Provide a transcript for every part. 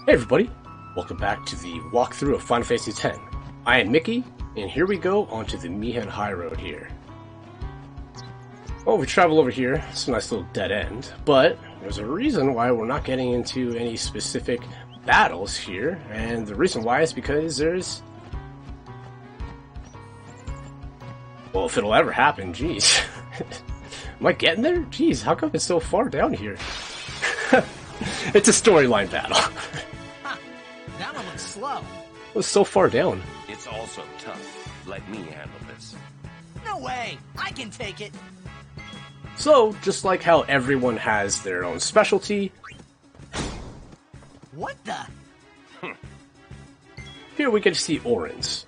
Hey everybody, welcome back to the walkthrough of Final Fantasy X. I am Mickey, and here we go onto the Mi'ihen Highroad here. Well, we travel over here. It's a nice little dead end, but there's a reason why we're not getting into any specific battles here, and the reason why is because there's... Well, if it'll ever happen, jeez. Am I getting there? Jeez, how come it's so far down here? It's a storyline battle. That one looks slow. It was so far down. It's also tough. Let me handle this. No way! I can take it! So, just like how everyone has their own specialty, What the? here we get to see Auron's.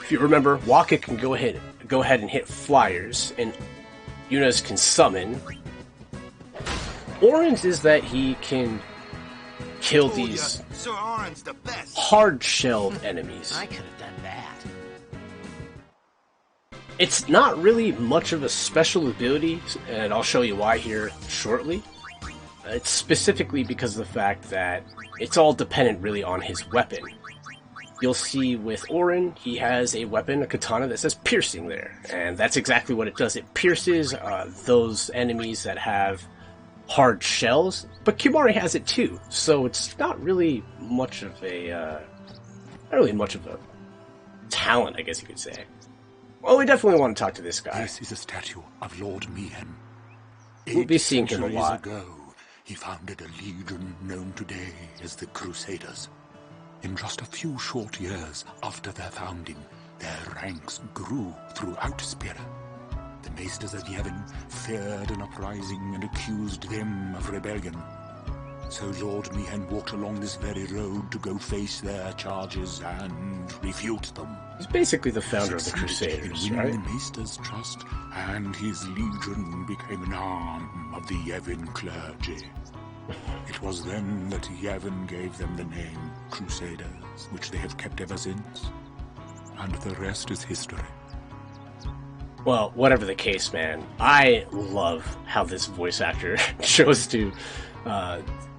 If you remember, Wakka can go ahead and hit flyers, and Yunus can summon. Auron's is that he can kill these hard-shelled enemies. I could have done that. It's not really much of a special ability, and I'll show you why here shortly. It's specifically because of the fact that it's all dependent really on his weapon. You'll see with Auron, he has a weapon, a katana, that says piercing there, and that's exactly what it does. It pierces those enemies that have hard shells, but Kimahri has it too, so it's not really much of a talent, I guess you could say. Well, we definitely want to talk to this guy. This is a statue of Lord Mi'ihen. We'll be seeing him a 8 lot. centuries ago, he founded a legion known today as the Crusaders. In just a few short years after their founding, their ranks grew throughout Spira. The Maesters of Yevon feared an uprising and accused them of rebellion. So Lord Mi'ihen walked along this very road to go face their charges and refute them. He's basically the founder of the Succeeded Crusaders, in right? winning the Maesters' trust, and his legion became an arm of the Yevon clergy. It was then that Yevon gave them the name Crusaders, which they have kept ever since. And the rest is history. Well, whatever the case, man, I love how this voice actor chose to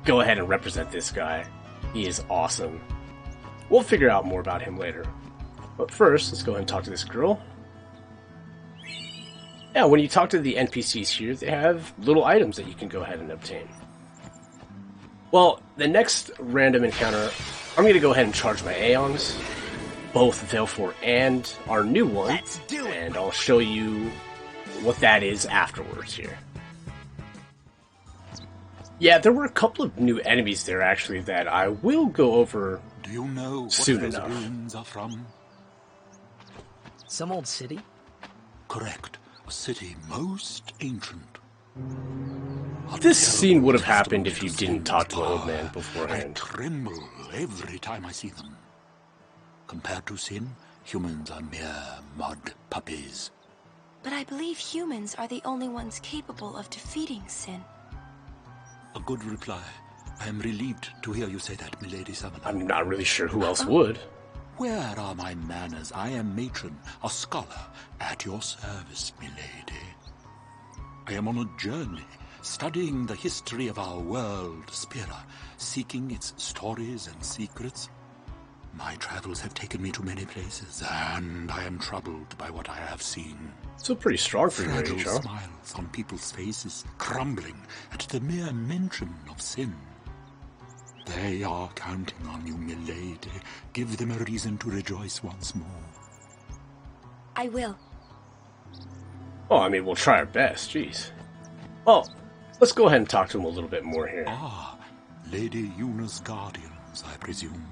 go ahead and represent this guy. He is awesome. We'll figure out more about him later. But first, let's go ahead and talk to this girl. Yeah, when you talk to the NPCs here, they have little items that you can go ahead and obtain. Well, the next random encounter, I'm going to go ahead and charge my Aeons, both Valefor and our new one, Let's do it! and I'll show you what that is afterwards here. Yeah, there were a couple of new enemies there, actually, that I will go over Do you know what soon those enough. ruins are from? Some old city? Correct. A city most ancient. A This terrible scene would have testament happened if you to didn't sin's talk to the old power. man I beforehand. tremble every time I see them. Compared to sin, humans are mere mud puppies. But I believe humans are the only ones capable of defeating sin. A good reply. I am relieved to hear you say that, milady Summoner. I'm not really sure who else would. Where are my manners? I am matron, a scholar, at your service, milady. I am on a journey, studying the history of our world, Spira, seeking its stories and secrets. My travels have taken me to many places, and I am troubled by what I have seen. Still pretty strong for your Fragile age, huh? smiles on people's faces, crumbling at the mere mention of sin. They are counting on you, milady. Give them a reason to rejoice once more. I will. Oh, I mean, we'll try our best, jeez. Well, let's go ahead and talk to him a little bit more here. Ah, Lady Yuna's guardians, I presume.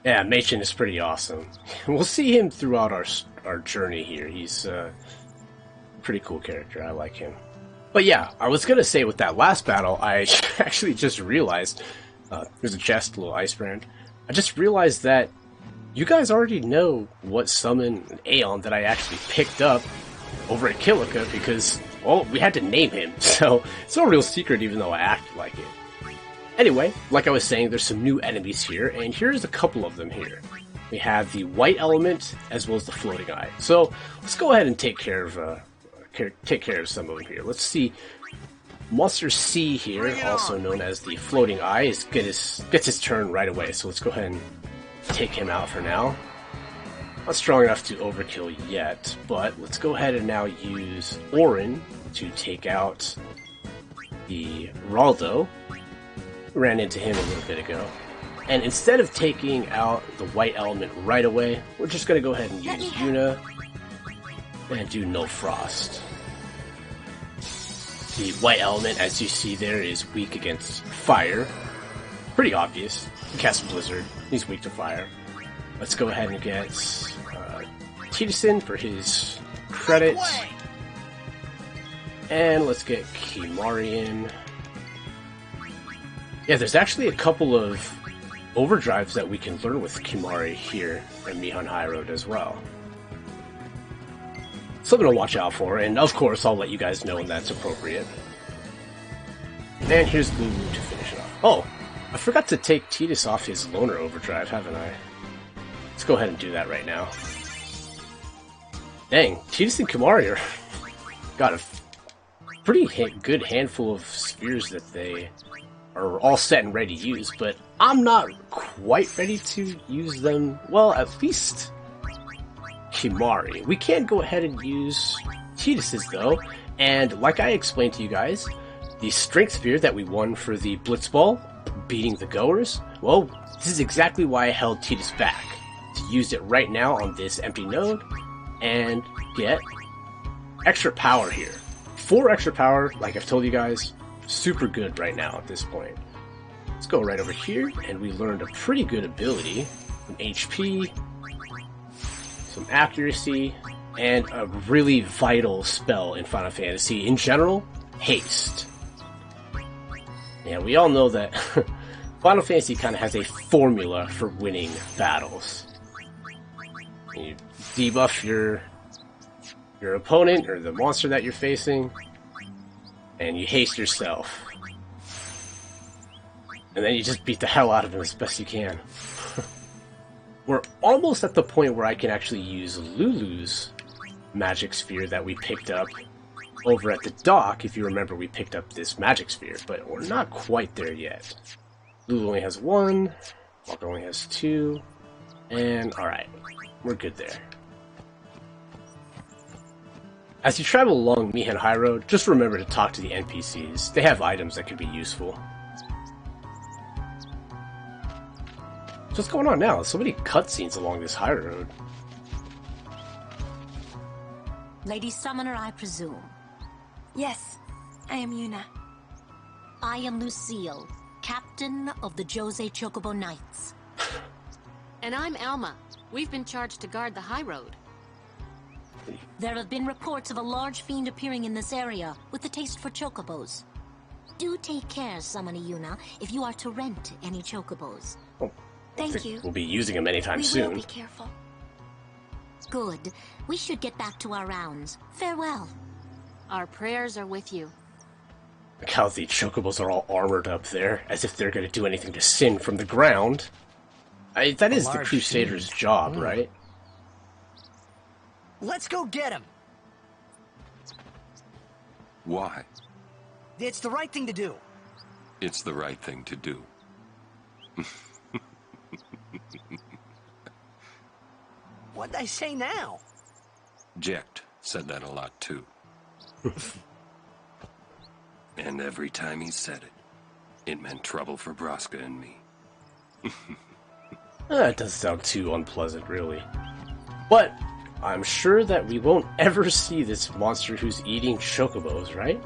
Yeah, Machen is pretty awesome. We'll see him throughout our journey here. He's a pretty cool character. I like him. But yeah, I was gonna say with that last battle, I actually just realized, there's a chest, a little ice brand. I just realized that you guys already know what summon an Aeon that I actually picked up over at Kilika because, well, we had to name him. So it's no real secret even though I acted like it. Anyway, like I was saying, there's some new enemies here, and here's a couple of them here. We have the white element as well as the floating eye. So let's go ahead and take care of some of them here. Let's see Monster C here, also known as the Floating Eye, gets his turn right away, so let's go ahead and take him out for now. Not strong enough to overkill yet, but let's go ahead and now use Orin to take out the Raldo. Ran into him a little bit ago. And instead of taking out the white element right away, we're just going to go ahead and use Yuna and do No Frost. The white element, as you see there, is weak against fire. Pretty obvious. He casts Blizzard. He's weak to fire. Let's go ahead and get Tidison for his credit. And let's get Kimari in. Yeah, there's actually a couple of overdrives that we can learn with Kimari here in Mi'ihen Highroad as well. Something to watch out for, and of course I'll let you guys know when that's appropriate. And here's Lulu to finish it off. Oh, I forgot to take Tidus off his loner overdrive, haven't I? Let's go ahead and do that right now. Dang, Tidus and Kimari got a pretty good handful of spheres that they are all set and ready to use, but I'm not quite ready to use them. Well, at least Kimari. We can go ahead and use Tidus's though, and like I explained to you guys, the strength sphere that we won for the Blitzball, beating the Goers, well, this is exactly why I held Tidus back, to use it right now on this empty node, and get extra power here. 4 extra power, like I've told you guys, super good right now at this point. Let's go right over here, and we learned a pretty good ability, some HP, some accuracy, and a really vital spell in Final Fantasy in general, haste. Yeah, we all know that Final Fantasy kind of has a formula for winning battles. You debuff your opponent or the monster that you're facing, and you haste yourself. And then you just beat the hell out of him as best you can. We're almost at the point where I can actually use Lulu's magic sphere that we picked up over at the dock. If you remember, we picked up this magic sphere, but we're not quite there yet. Lulu only has 1, Walker only has 2, and alright, we're good there. As you travel along Mi'ihen Highroad, just remember to talk to the NPCs. They have items that could be useful. So what's going on now? So many cutscenes along this high road. Lady Summoner, I presume. Yes, I am Yuna. I am Lucille, captain of the Jose Chocobo Knights. And I'm Alma. We've been charged to guard the high road. There have been reports of a large fiend appearing in this area with a taste for chocobos. Do take care, Summoner Yuna, if you are to rent any chocobos. Oh, Thank you. We'll be using them anytime We soon. will be careful. Good. We should get back to our rounds. Farewell. Our prayers are with you. Look how the chocobos are all armored up there, as if they're going to do anything to sin from the ground. That is the large Crusaders' fiend. job, right? Let's go get him. Why? It's the right thing to do. It's the right thing to do. What'd I say now? Jecht said that a lot too. And every time he said it, it meant trouble for Braska and me. It doesn't sound too unpleasant, really. But I'm sure that we won't ever see this monster who's eating chocobos, right?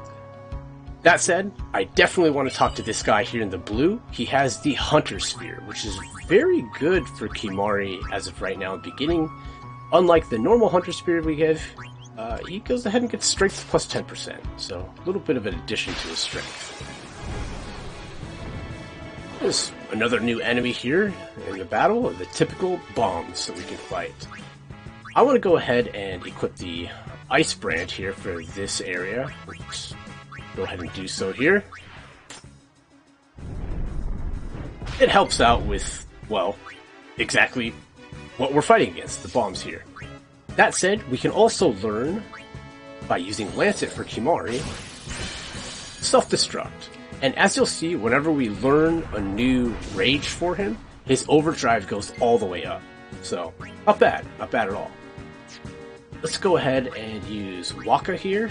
That said, I definitely want to talk to this guy here in the blue. He has the Hunter Sphere, which is very good for Kimari as of right now in the beginning. Unlike the normal Hunter Sphere we give, he goes ahead and gets strength plus 10%, so a little bit of an addition to his strength. There's another new enemy here in the battle, the typical bombs that we can fight. I want to go ahead and equip the Ice Brand here for this area. Let's go ahead and do so here. It helps out with, well, exactly what we're fighting against, the bombs here. That said, we can also learn, by using Lancet for Kimari, self-destruct. And as you'll see, whenever we learn a new rage for him, his overdrive goes all the way up. So, not bad at all. Let's go ahead and use Waka here.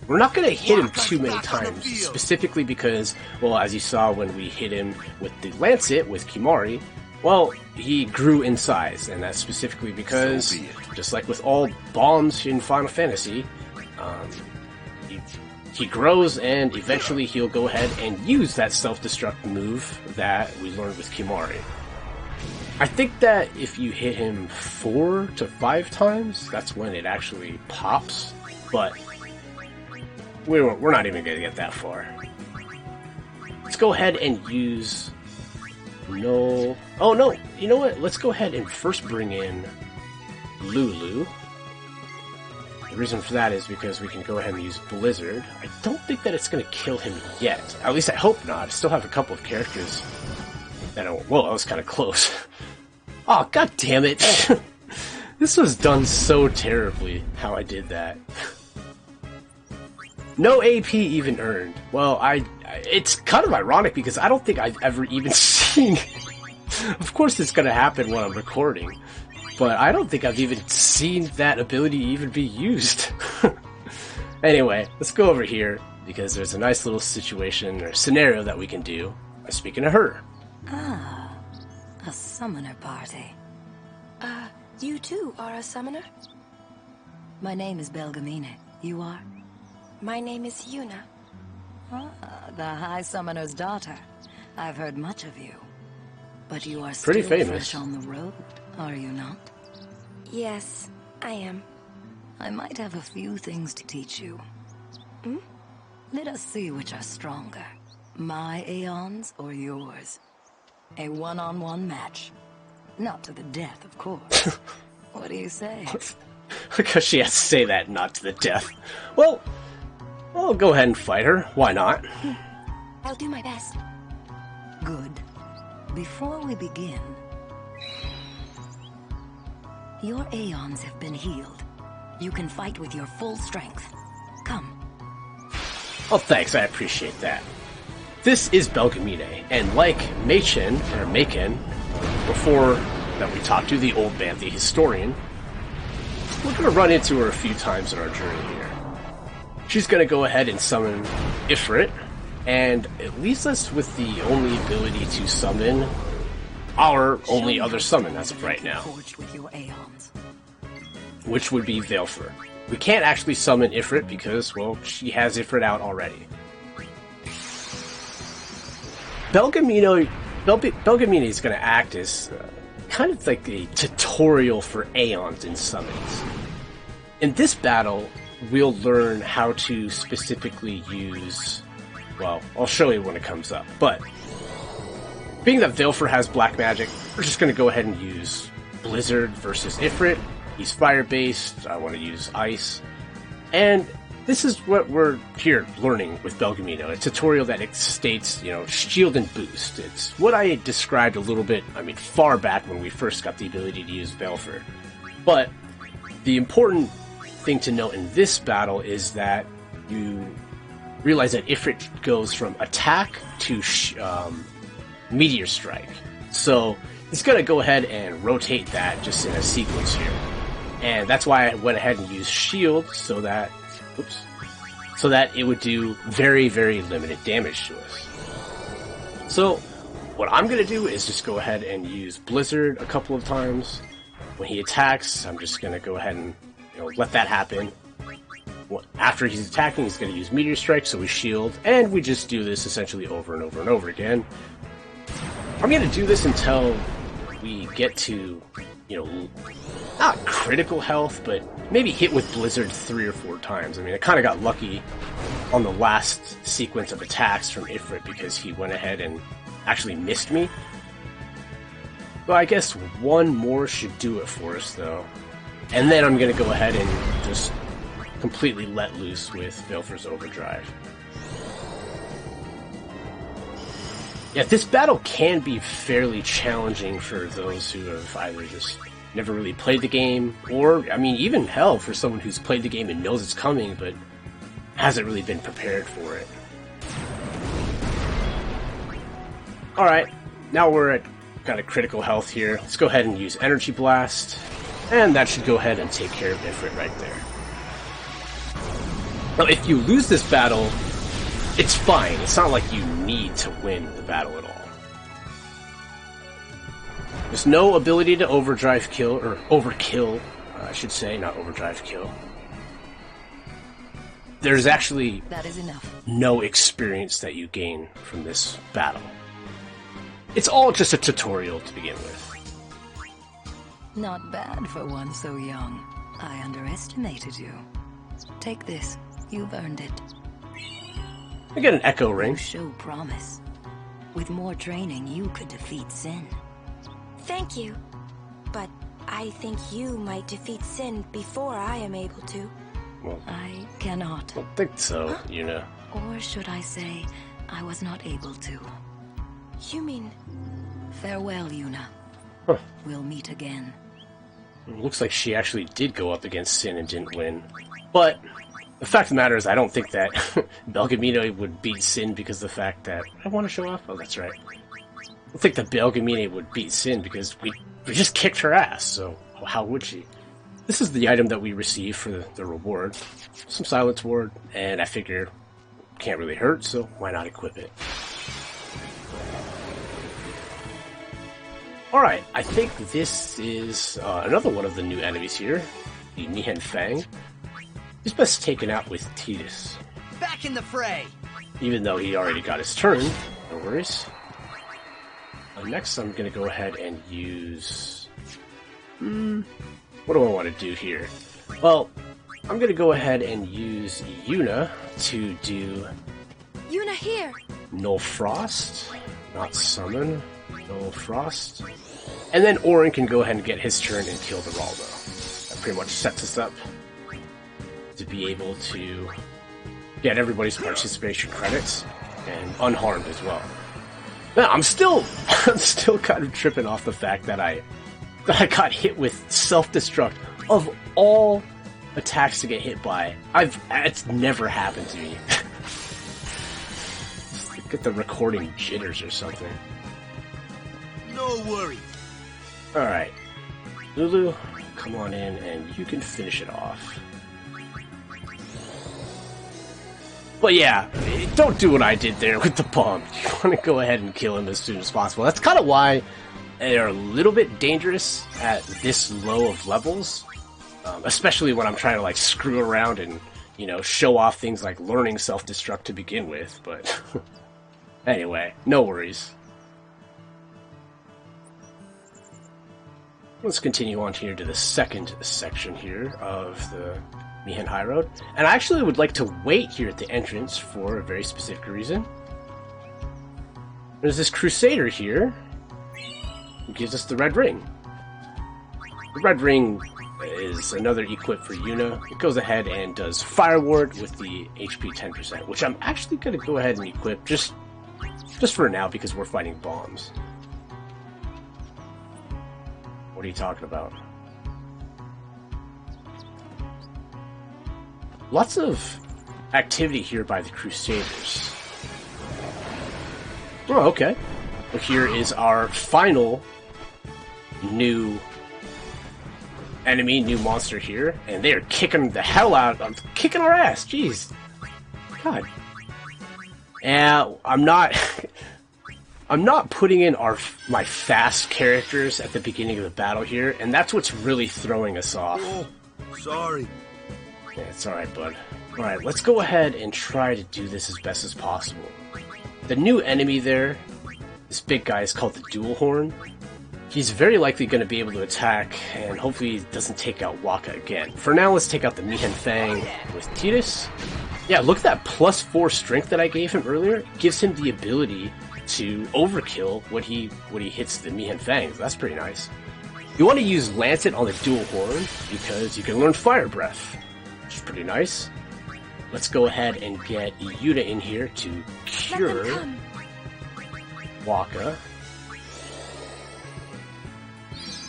We're not going to hit him too many times, specifically because, well, as you saw when we hit him with the Lancet with Kimahri, well, he grew in size, and that's specifically because, just like with all bombs in Final Fantasy, he grows, and eventually he'll go ahead and use that self-destruct move that we learned with Kimahri. I think that if you hit him 4 to 5 times, that's when it actually pops, but we're not even going to get that far. Let's go ahead and use... No... Oh, no! You know what? Let's go ahead and first bring in Lulu. The reason for that is because we can go ahead and use Blizzard. I don't think that it's going to kill him yet. At least I hope not. I still have a couple of characters that don't... Whoa, that was kind of close. Oh, god damn it! This was done so terribly, how I did that. No AP even earned. Well, it's kind of ironic because I don't think I've ever even seen... Of course it's going to happen when I'm recording, but I don't think I've even seen that ability even be used. Anyway, let's go over here, because there's a nice little situation or scenario that we can do by speaking to her. Ah, a summoner party. You too are a summoner? My name is Belgemine. You are? My name is Yuna. Ah, the High Summoner's daughter. I've heard much of you. But you are pretty still famous fresh on the road, are you not? Yes, I am. I might have a few things to teach you. Hmm? Let us see which are stronger. My Aeons or yours. A one-on-one match. Not to the death, of course. What do you say? Because she has to say that, not to the death. Well, I'll go ahead and fight her. Why not? I'll do my best. Good. Before we begin, your Aeons have been healed. You can fight with your full strength. Come. Oh, thanks. I appreciate that. This is Belgemine, and like Mi'ihen, before that we talked to the old man, the historian, we're going to run into her a few times in our journey here. She's going to go ahead and summon Ifrit, and it leaves us with the only ability to summon our only other summon as of right now, which would be Valefor. We can't actually summon Ifrit because, well, she has Ifrit out already. Belgemine is going to act as kind of like a tutorial for Aeons in summons. In this battle, we'll learn how to specifically use... Well, I'll show you when it comes up, but being that Valefor has black magic, we're just going to go ahead and use Blizzard versus Ifrit. He's fire-based, I want to use ice, and this is what we're here learning with Belgemine, a tutorial that states, shield and boost. It's what I described a little bit, far back when we first got the ability to use Valefor. But the important thing to note in this battle is that you realize that Ifrit goes from attack to meteor strike. So it's going to go ahead and rotate that just in a sequence here. And that's why I went ahead and used shield so that it would do very, very limited damage to us. So what I'm going to do is just go ahead and use Blizzard a couple of times. When he attacks, I'm just going to go ahead and let that happen. After he's attacking, he's going to use Meteor Strike, so we shield, and we just do this essentially over and over and over again. I'm going to do this until we get to, not critical health, but maybe hit with Blizzard 3 or 4 times. I kind of got lucky on the last sequence of attacks from Ifrit because he went ahead and actually missed me. Well, I guess one more should do it for us, though. And then I'm going to go ahead and just completely let loose with Valefor's Overdrive. Yeah, this battle can be fairly challenging for those who have either just never really played the game, or, even hell, for someone who's played the game and knows it's coming, but hasn't really been prepared for it. Alright, now we're at kind of critical health here. Let's go ahead and use Energy Blast. And that should go ahead and take care of Ifrit right there. Now, if you lose this battle, it's fine. It's not like you need to win the battle at all. There's no ability to overdrive kill, or overkill, I should say, not overdrive kill. There's actually That is enough. no experience that you gain from this battle. It's all just a tutorial to begin with. Not bad for one so young. I underestimated you. Take this. You've earned it. I get an echo ring. You show promise. With more training, you could defeat Sin. Thank you. But I think you might defeat Sin before I am able to. Well, I cannot. I don't think so, Yuna. Or should I say, I was not able to. You mean... Farewell, Yuna. Huh. We'll meet again. It looks like she actually did go up against Sin and didn't win. But the fact of the matter is, I don't think that Belgemine would beat Sin because of the fact that... I want to show off? Oh, that's right. I don't think that Belgemine would beat Sin because we just kicked her ass, so how would she? This is the item that we receive for the reward. Some Silence Ward, and I figure can't really hurt, so why not equip it? Alright, I think this is another one of the new enemies here, the Mi'ihen Fang. He's best taken out with Tidus, Back in the fray! even though he already got his turn. No worries. Next, I'm going to go ahead and use... What do I want to do here? Well, I'm going to go ahead and use Yuna to do... Yuna here! Null Frost, not Summon, Null Frost. And then Orin can go ahead and get his turn and kill the Raldo. That pretty much sets us up to be able to get everybody's participation credits, and unharmed as well. Now, I'm still kind of tripping off the fact that I got hit with self-destruct. Of all attacks to get hit by, it's never happened to me. Get the recording jitters or something. No worries. Alright. Lulu, come on in and you can finish it off. But yeah, don't do what I did there with the bomb. You want to go ahead and kill him as soon as possible. That's kind of why they're a little bit dangerous at this low of levels. Especially when I'm trying to like screw around and, you know, show off things like learning self-destruct to begin with. But anyway, no worries. Let's continue on here to the second section here of the Mi'ihen Highroad. And I actually would like to wait here at the entrance for a very specific reason. There's this Crusader here who gives us the red ring. The red ring is another equip for Yuna. It goes ahead and does Fire Ward with the HP 10%, which I'm actually going to go ahead and equip just for now because we're fighting bombs. What are you talking about? Lots of activity here by the Crusaders. Oh, okay. Well, here is our final new enemy, new monster here, and they are kicking the hell out of kicking our ass. Jeez, God. And I'm not putting in my fast characters at the beginning of the battle here, and that's what's really throwing us off. Oh, sorry. Yeah, it's alright, bud. Alright, let's go ahead and try to do this as best as possible. The new enemy there, this big guy, is called the Dual Horn. He's very likely going to be able to attack, and hopefully he doesn't take out Waka again. For now, let's take out the Mi'ihen Fang with Tidus. Yeah, look at that +4 strength that I gave him earlier. It gives him the ability to overkill when he hits the Mi'ihen Fangs. That's pretty nice. You want to use Lancet on the Dual Horn because you can learn Fire Breath, which is pretty nice. Let's go ahead and get Yuta in here to cure Waka.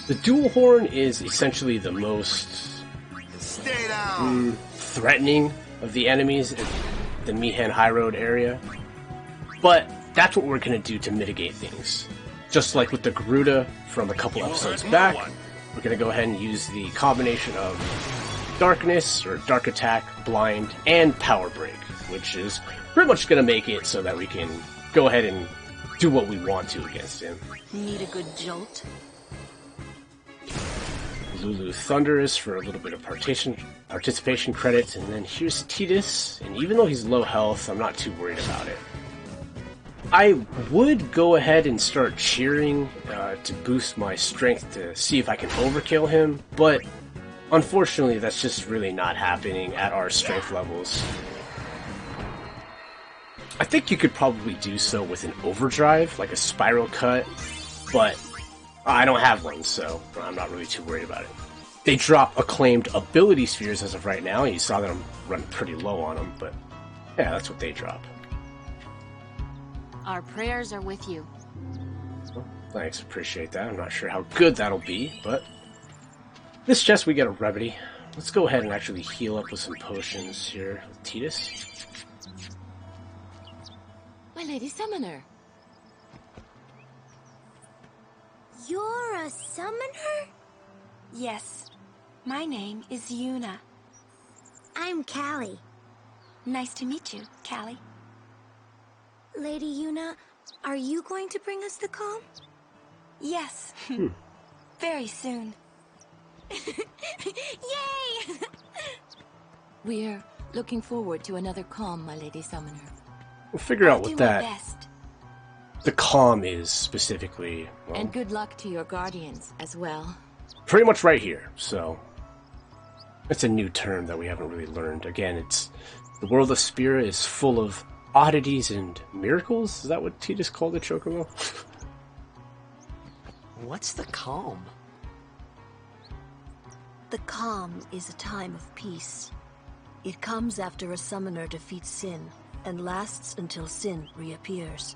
The Dual Horn is essentially the most threatening of the enemies in the Mi'ihen Highroad area. But that's what we're going to do to mitigate things. Just like with the Garuda from a couple episodes back, we're going to go ahead and use the combination of Darkness, or Dark Attack, Blind, and Power Break, which is pretty much going to make it so that we can go ahead and do what we want to against him. Need a good jolt? Lulu Thunderous for a little bit of participation credits, and then here's Tidus, and even though he's low health, I'm not too worried about it. I would go ahead and start cheering to boost my strength to see if I can overkill him, but unfortunately that's just really not happening at our strength levels. I think you could probably do so with an overdrive, like a spiral cut, but I don't have one, so I'm not really too worried about it. They drop acclaimed ability spheres as of right now, and you saw that I'm running pretty low on them, but yeah, that's what they drop. Our prayers are with you. Well, thanks, appreciate that. I'm not sure how good that'll be, but this chest we get a remedy. Let's go ahead and actually heal up with some potions here with Tidus. My Lady Summoner. You're a summoner? Yes. My name is Yuna. I'm Callie. Nice to meet you, Callie. Lady Yuna, are you going to bring us the calm? Yes. Very soon. Yay! We're looking forward to another calm, my Lady Summoner. We'll figure out I'll what do my that best. the calm is specifically. Well, And good luck to your guardians as well. pretty much right here. So it's a new term that we haven't really learned. Again, it's the world of Spira is full of oddities and miracles. Is that what Tidus called the Chocobo? What's the calm? The calm is a time of peace. It comes after a summoner defeats sin, and lasts until sin reappears.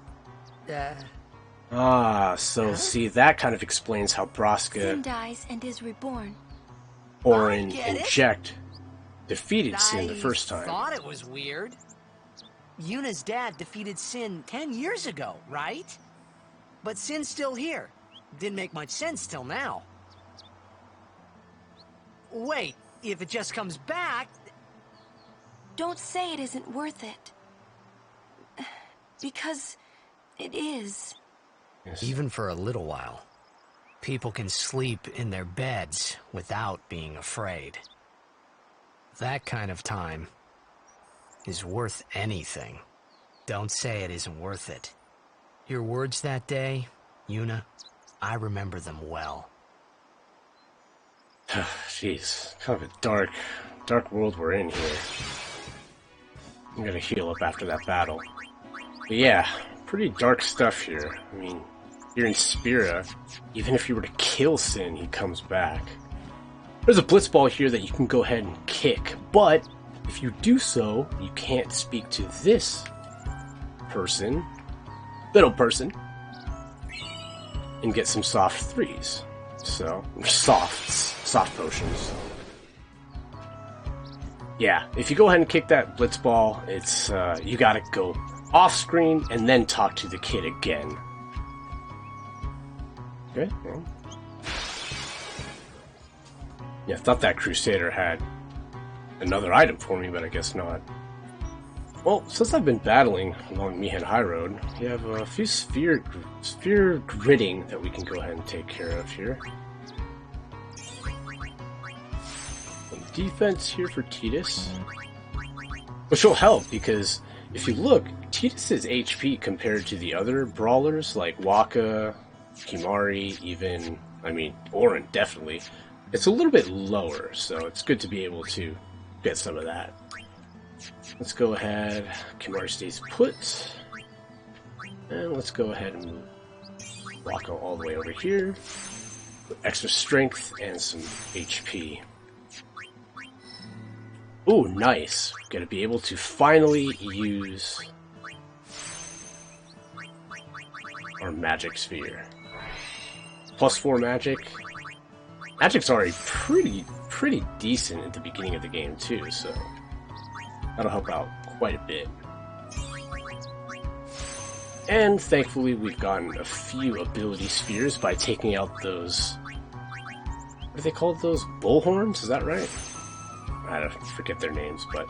So see, that kind of explains how Sin Braska, dies and is reborn. Orin, get and it. Jekt defeated Sin the first I time. thought it was weird. Yuna's dad defeated Sin 10 years ago, right? But Sin's still here. Didn't make much sense till now. Wait, if it just comes back... Don't say it isn't worth it. Because it is. Yes. Even for a little while, people can sleep in their beds without being afraid. That kind of time is worth anything. Don't say it isn't worth it. Your words that day, Yuna, I remember them well. Jeez, kind of a dark world we're in here. I'm gonna heal up after that battle. But yeah, pretty dark stuff here. I mean, you're in Spira. Even if you were to kill Sin, he comes back. There's a Blitzball here that you can go ahead and kick, but if you do so, you can't speak to this person, little person, and get some soft threes. So, soft potions. Yeah, if you go ahead and kick that Blitzball, it's, you gotta go off screen and then talk to the kid again. Okay, well. Yeah, I thought that Crusader had another item for me, but I guess not. Well, since I've been battling along Mi'ihen Highroad, we have a few sphere gridding that we can go ahead and take care of here. Some defense here for Tidus, which will help because if you look, Tidus's HP compared to the other brawlers like Waka, Kimari, even, Orin definitely, it's a little bit lower, so it's good to be able to get some of that. Let's go ahead, Kimari stays put, and let's go ahead and move Waka all the way over here, with extra strength and some HP. Ooh, nice. Gonna be able to finally use our magic sphere. +4 magic. Magic's already pretty decent at the beginning of the game too, so that'll help out quite a bit. And thankfully we've gotten a few ability spheres by taking out those... What are they called? Those bullhorns? Is that right? I don't forget their names, but...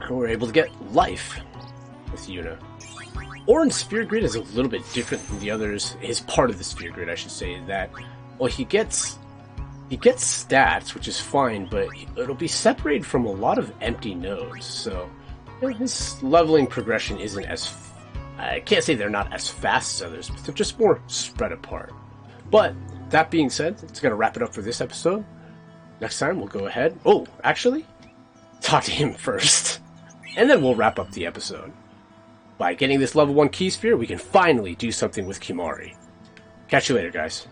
we're able to get life with Yuna. Auron's sphere grid is a little bit different than the others. His part of the sphere grid, I should say, that... Well, he gets stats, which is fine, but it'll be separated from a lot of empty nodes, so... You know, his leveling progression isn't as... I can't say they're not as fast as others, but they're just more spread apart. But, that being said, it's going to wrap it up for this episode. Next time, we'll go ahead... Oh, actually, talk to him first. And then we'll wrap up the episode. By getting this level 1 key sphere, we can finally do something with Kimahri. Catch you later, guys.